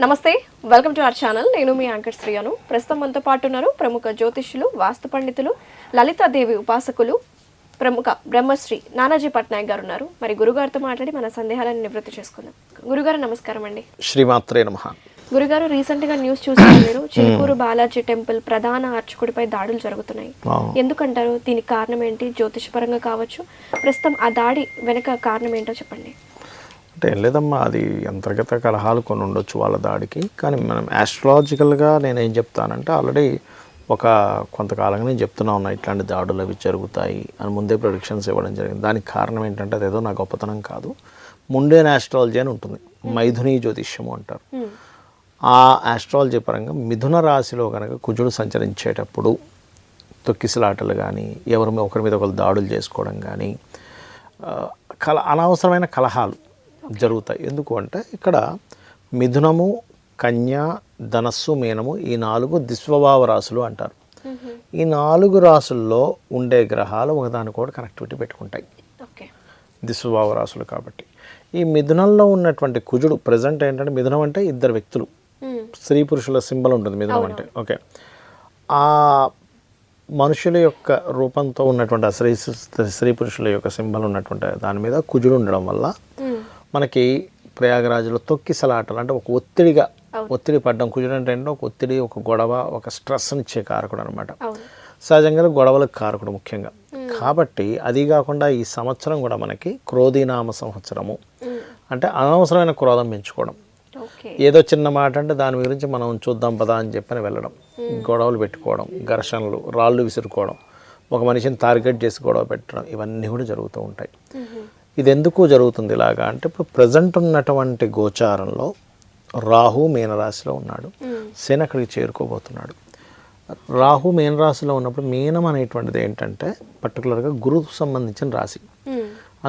నమస్తే, welcome to our channel. నేను మీ anchor శ్రీయాను. ప్రస్తుతం మనతో పాటు ఉన్నారు ప్రముఖ జ్యోతిష్యులు, వాస్తు పండితులు, లలితాదేవి ఉపాసకులు, ప్రముఖ బ్రహ్మశ్రీ నానాజీ పట్నాయక్ గారు ఉన్నారు. మరి గురుగారితో మాట్లాడి మన సందేహాలను నివృత్తి చేసుకుందాం. గురుగారు నమస్కారం అండి. శ్రీమాత్రే నమః. గురుగారు, రీసెంట్ గా న్యూస్ చూసారు మీరు, చిలుకూరు బాలాజీ టెంపుల్ ప్రధాన అర్చకుడిపై దాడులు జరుగుతున్నాయి. ఎందుకంటారు? దీనికి కారణం ఏంటి? జ్యోతిషపరంగా కావచ్చు, ప్రస్తుతం ఆ దాడి వెనక కారణం ఏంటో చెప్పండి. అంటే ఏం లేదమ్మా, అది అంతర్గత కలహాలు కొన్ని ఉండొచ్చు వాళ్ళ దాడికి. కానీ మనం ఆస్ట్రాలజికల్గా నేనేం చెప్తానంటే, ఆల్రెడీ కొంతకాలంగా నేను చెప్తున్నా ఉన్నా ఇట్లాంటి దాడులు అవి జరుగుతాయి అని ముందే ప్రొడిక్షన్స్ ఇవ్వడం జరిగింది. దానికి కారణం ఏంటంటే అదేదో నా గొప్పతనం కాదు, ముండేన్ ఆస్ట్రాలజీ అని ఉంటుంది, మైథుని జ్యోతిష్యము అంటారు. ఆ ఆస్ట్రాలజీ పరంగా మిథున రాశిలో కనుక కుజుడు సంచరించేటప్పుడు తొక్కిసలాటలు కానీ, ఒకరి మీద ఒకరు దాడులు చేసుకోవడం కానీ, అనవసరమైన కలహాలు జరుగుతాయి. ఎందుకు అంటే ఇక్కడ మిథునము, కన్య, ధనస్సు, మీనము ఈ 4 దిస్వభావ రాశులు అంటారు. ఈ 4 రాశుల్లో ఉండే గ్రహాలు ఒకదానికొకటి కనెక్టివిటీ పెట్టుకుంటాయి, దిస్వభావ రాశులు కాబట్టి. ఈ మిథునంలో ఉన్నటువంటి కుజుడు ప్రజెంట్ ఏంటంటే, మిథునం అంటే ఇద్దరు వ్యక్తులు, స్త్రీ పురుషుల సింబల్ ఉంటుంది మిథునం అంటే. ఓకే, ఆ మనుషుల యొక్క రూపంతో ఉన్నటువంటి స్త్రీ పురుషుల యొక్క సింబల్ ఉన్నటువంటి దాని మీద కుజుడు ఉండడం వల్ల మనకి ప్రయాగరాజులో తొక్కిసలాటలు అంటే ఒక ఒత్తిడి పడ్డం. కుజుడు అంటే ఒక ఒత్తిడి, ఒక గొడవ, ఒక స్ట్రెస్ని ఇచ్చే కారకుడు అనమాట. సహజంగా గొడవలకు కారకుడు ముఖ్యంగా. కాబట్టి అది కాకుండా ఈ సంవత్సరం కూడా మనకి క్రోధీనామ సంవత్సరము అంటే అనవసరమైన క్రోధం పెంచుకోవడం, ఏదో చిన్న మాట అంటే దాని గురించి మనం చూద్దాం పదా అని చెప్పని వెళ్ళడం, గొడవలు పెట్టుకోవడం, ఘర్షణలు, రాళ్ళు విసురుకోవడం, ఒక మనిషిని టార్గెట్ చేసి గొడవ పెట్టడం, ఇవన్నీ కూడా జరుగుతూ ఉంటాయి. ఇది ఎందుకు జరుగుతుంది ఇలాగా అంటే, ఇప్పుడు ప్రజెంట్ ఉన్నటువంటి గోచారంలో రాహు మీనరాశిలో ఉన్నాడు, శని అక్కడికి చేరుకోబోతున్నాడు. రాహు మీనరాశిలో ఉన్నప్పుడు మీనం అనేటువంటిది ఏంటంటే పర్టికులర్గా గురువు సంబంధించిన రాశి.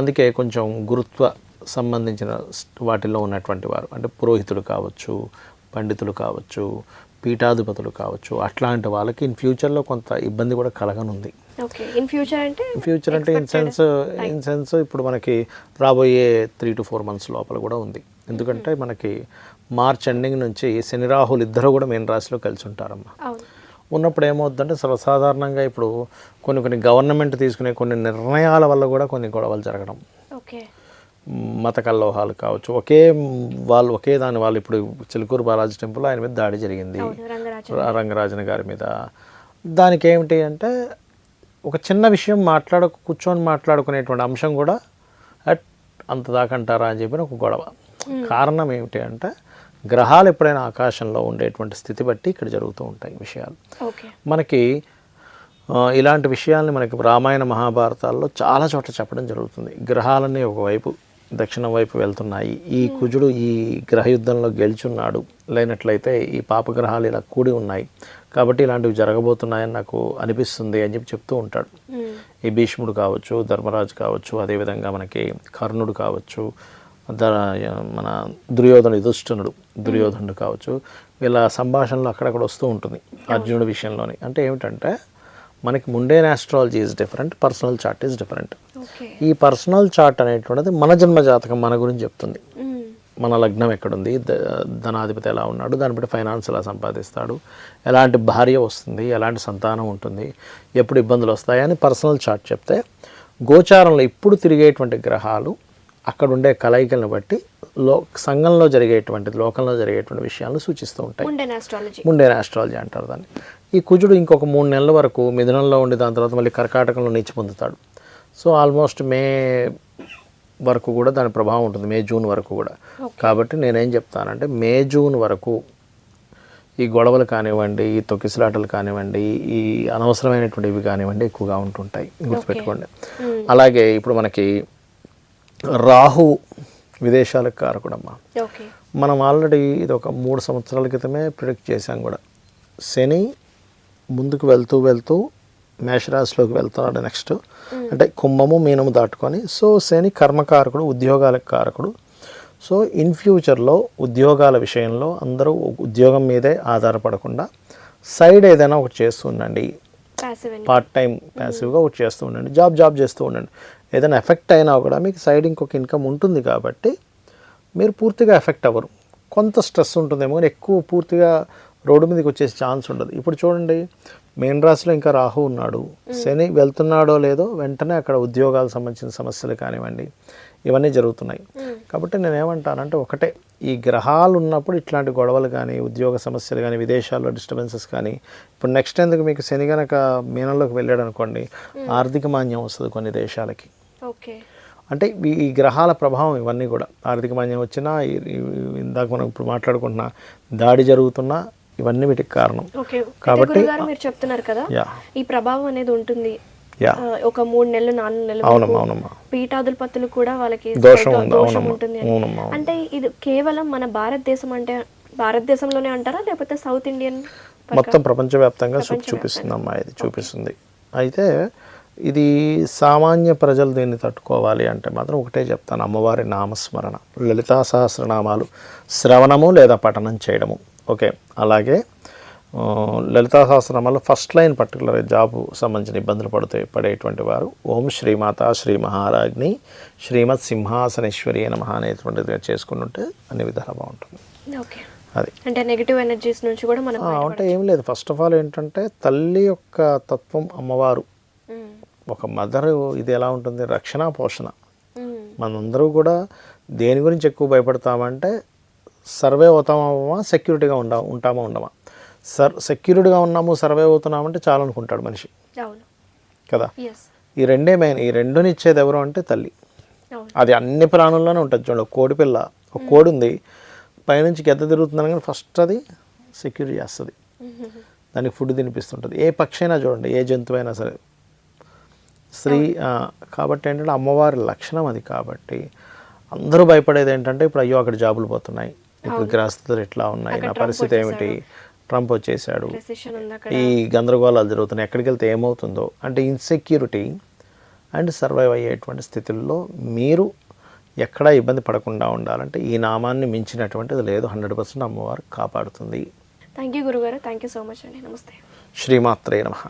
అందుకే కొంచెం గురుత్వ సంబంధించిన వాటిల్లో ఉన్నటువంటి వారు అంటే పురోహితులు కావచ్చు, పండితులు కావచ్చు, పీఠాధిపతులు కావచ్చు, అట్లాంటి వాళ్ళకి ఇన్ ఫ్యూచర్లో కొంత ఇబ్బంది కూడా కలగనుంది. ఇన్ ఫ్యూచర్ అంటే ఇన్ సెన్స్ ఇప్పుడు మనకి రాబోయే 3 to 4 months లోపల కూడా ఉంది. ఎందుకంటే మనకి మార్చ్ ఎండింగ్ నుంచి శని రాహులు ఇద్దరు కూడా మీన రాశిలో కలిసి ఉంటారమ్మా. ఉన్నప్పుడు ఏమవుతుందంటే సర్వసాధారణంగా ఇప్పుడు కొన్ని గవర్నమెంట్ తీసుకునే కొన్ని నిర్ణయాల వల్ల కూడా కొన్ని గొడవలు జరగడం, మత కల్లోహాలు కావచ్చు. ఒకే దాని వాళ్ళు ఇప్పుడు చిలుకూరు బాలాజీ టెంపుల్ ఆయన మీద దాడి జరిగింది, రంగరాజన్ గారి మీద. దానికి ఏమిటి అంటే ఒక చిన్న విషయం కూర్చొని మాట్లాడుకునేటువంటి అంశం కూడా అంత దాకంటారా అని చెప్పిన ఒక గొడవ. కారణం ఏమిటి అంటే గ్రహాలు ఎప్పుడైనా ఆకాశంలో ఉండేటువంటి స్థితి బట్టి ఇక్కడ జరుగుతూ ఉంటాయి విషయాలు. మనకి ఇలాంటి విషయాల్ని మనకి రామాయణ మహాభారతాల్లో చాలా చోట్ల చెప్పడం జరుగుతుంది. గ్రహాలన్నీ ఒకవైపు దక్షిణం వైపు వెళ్తున్నాయి, ఈ కుజుడు ఈ గ్రహయుద్ధంలో గెలుచున్నాడు, లేనట్లయితే ఈ పాపగ్రహాలు ఇలా కూడి ఉన్నాయి కాబట్టి ఇలాంటివి జరగబోతున్నాయని నాకు అనిపిస్తుంది అని చెప్తూ ఉంటాడు. ఈ భీష్ముడు కావచ్చు, ధర్మరాజు కావచ్చు, అదేవిధంగా మనకి కర్ణుడు కావచ్చు, మన దుర్యోధనుడు కావచ్చు, వీళ్ళ సంభాషణలు అక్కడక్కడ వస్తూ ఉంటుంది అర్జునుడి విషయంలోని. అంటే ఏమిటంటే మనకి mundane astrology is different, personal chart is different. ఈ పర్సనల్ చార్ట్ అనేటువంటిది మన జన్మ జాతకం మన గురించి చెప్తుంది. మన లగ్నం ఎక్కడుంది, ధనాధిపతి ఎలా ఉన్నాడు, దాన్ని బట్టి ఫైనాన్స్ ఎలా సంపాదిస్తాడు, ఎలాంటి భార్య వస్తుంది, ఎలాంటి సంతానం ఉంటుంది, ఎప్పుడు ఇబ్బందులు వస్తాయని పర్సనల్ చార్ట్ చెప్తే, గోచారంలో ఇప్పుడు తిరిగేటువంటి గ్రహాలు అక్కడ ఉండే కలయికలను బట్టి సంఘంలో జరిగేటువంటి, లోకంలో జరిగేటువంటి విషయాలను సూచిస్తూ ఉంటాయి. ముండేన్ ఆస్ట్రాలజీ అంటారు దాన్ని. ఈ కుజుడు ఇంకొక 3 నెలల వరకు మిథునంలో ఉండి దాని తర్వాత మళ్ళీ కర్కాటకంలో నీచి పొందుతాడు. సో ఆల్మోస్ట్ మే వరకు కూడా దాని ప్రభావం ఉంటుంది, మే జూన్ వరకు కూడా. కాబట్టి నేనేం చెప్తానంటే మే జూన్ వరకు ఈ గొడవలు కానివ్వండి, ఈ తొక్కిసలాటలు కానివ్వండి, ఈ అనవసరమైనటువంటివి కానివ్వండి ఎక్కువగా ఉంటుంటాయి, గుర్తుపెట్టుకోండి. అలాగే ఇప్పుడు మనకి రాహు విదేశాలకు కారకుడమ్మా. మనం ఆల్రెడీ ఇది ఒక 3 సంవత్సరాల క్రితమే ప్రిడిక్ట్ చేశాం కూడా. శని ముందుకు వెళ్తూ మేషరాశిలోకి వెళ్తున్నాడు నెక్స్ట్, అంటే కుంభము మీనము దాటుకొని. సో శని కర్మకారకుడు, ఉద్యోగాలకు కారకుడు. సో ఇన్ ఫ్యూచర్లో ఉద్యోగాల విషయంలో అందరూ ఉద్యోగం మీదే ఆధారపడకుండా సైడ్ ఏదైనా ఒకటి చేస్తూ ఉండండి, పార్ట్ టైం ప్యాసివ్గా ఒకటి చేస్తూ ఉండండి, జాబ్ చేస్తూ ఉండండి. ఏదైనా ఎఫెక్ట్ అయినా కూడా మీకు సైడ్ ఇంకొక ఇన్కమ్ ఉంటుంది కాబట్టి మీరు పూర్తిగా ఎఫెక్ట్ అవ్వరు. కొంత స్ట్రెస్ ఉంటుందేమో, కానీ ఎక్కువ పూర్తిగా రోడ్డు మీదకి వచ్చేసి ఛాన్స్ ఉండదు. ఇప్పుడు చూడండి, మెయిన్ రాశిలో ఇంకా రాహు ఉన్నాడు, శని వెళ్తున్నాడో లేదో వెంటనే అక్కడ ఉద్యోగాలకు సంబంధించిన సమస్యలు కానివ్వండి ఇవన్నీ జరుగుతున్నాయి. కాబట్టి నేనేమంటానంటే ఒకటే, ఈ గ్రహాలు ఉన్నప్పుడు ఇట్లాంటి గొడవలు కానీ ఉద్యోగ సమస్యలు కానీ విదేశాల్లో డిస్టర్బెన్సెస్ కానీ, ఇప్పుడు నెక్స్ట్ ఎందుకు మీకు శని గనక మీనంలోకి వెళ్ళాడు అనుకోండి, ఆర్థిక మాంద్యం వస్తుంది కొన్ని దేశాలకి. ఓకే, అంటే ఈ గ్రహాల ప్రభావం ఇవన్నీ కూడా, ఆర్థిక మాంద్యం వచ్చినా, ఇందాక మనం ఇప్పుడు మాట్లాడుకుంటున్నా దాడి జరుగుతున్నా, ఇవన్నీ వీటికి కారణం. కాబట్టి మీరు చెప్తున్నారు కదా ఈ ప్రభావం అనేది ఉంటుంది ఒక 3 నెలలు 4 నెలలు పీఠాధిపతులు కూడా వాళ్ళకి దోషం ఉంటుంది. అంటే ఇది కేవలం మన భారతదేశం అంటే భారతదేశంలోనే అంటారా, లేకపోతే సౌత్ ఇండియన్ మొత్తం ప్రపంచవ్యాప్తంగా చూపిస్తుంది అమ్మా, ఇది చూపిస్తుంది. అయితే ఇది సామాన్య ప్రజలు దీన్ని తట్టుకోవాలి అంటే మాత్రం ఒకటే చెప్తాను, అమ్మవారి నామస్మరణ, లలితా సహస్రనామాలు శ్రవణము లేదా పఠనం చేయడము. ఓకే, అలాగే లలితా సహస్రనామాలు ఫస్ట్ లైన్ పర్టికులర్ జాబు సంబంధించిన ఇబ్బందులు పడేటువంటి వారు ఓం శ్రీమాత శ్రీ మహారాజ్ని శ్రీమత్ సింహాసనేశ్వరి నమః అనేటువంటిది చేసుకుంటుంటే అన్ని విధాలా బాగుంటుంది. అది అంటే నెగిటివ్ ఎనర్జీస్ నుంచి కూడా మనం అంటే ఏం లేదు. ఫస్ట్ ఆఫ్ ఆల్ ఏంటంటే తల్లి యొక్క తత్వం అమ్మవారు, ఒక మదర్ ఇది ఎలా ఉంటుంది, రక్షణ పోషణ. మనందరూ కూడా దేని గురించి ఎక్కువ భయపడతామంటే సర్వే అవుతామా, సెక్యూరిటీగా ఉంటామా ఉండమా. సెక్యూరిటీగా ఉన్నాము, సర్వే అవుతున్నామంటే చాలా అనుకుంటాడు మనిషి కదా. ఈ రెండే మెయిన్, ఈ రెండుని ఇచ్చేది ఎవరు అంటే తల్లి. అది అన్ని ప్రాణుల్లోనే ఉంటుంది. చూడండి, కోడి పిల్ల, ఒక కోడి ఉంది, పైనుంచి గెద్ద తిరుగుతుందని కానీ ఫస్ట్ అది సెక్యూర్ చేస్తుంది, దానికి ఫుడ్ తినిపిస్తుంటుంది. ఏ పక్షి అయినా చూడండి, ఏ జంతువు అయినా సరే స్త్రీ. కాబట్టి ఏంటంటే అమ్మవారి లక్షణం అది. కాబట్టి అందరూ భయపడేది ఏంటంటే ఇప్పుడు అయ్యో అక్కడ జాబులు పోతున్నాయి, ఇప్పుడు గ్రహస్థితులు ఎట్లా ఉన్నాయి, నా పరిస్థితి ఏమిటి, ట్రంప్ వచ్చేసాడు, ఈ గందరగోళాలు జరుగుతున్నాయి, ఎక్కడికి వెళ్తే ఏమవుతుందో అంటే ఇన్సెక్యూరిటీ అండ్ సర్వైవ్ అయ్యేటువంటి స్థితుల్లో మీరు ఎక్కడా ఇబ్బంది పడకుండా ఉండాలంటే ఈ నామాన్ని మించినటువంటిది లేదు. 100% అమ్మవారు కాపాడుతుంది. థ్యాంక్ యూ గురుగారు, థ్యాంక్ యూ సో మచ్ అండి. నమస్తే. శ్రీమాత్రే నమః.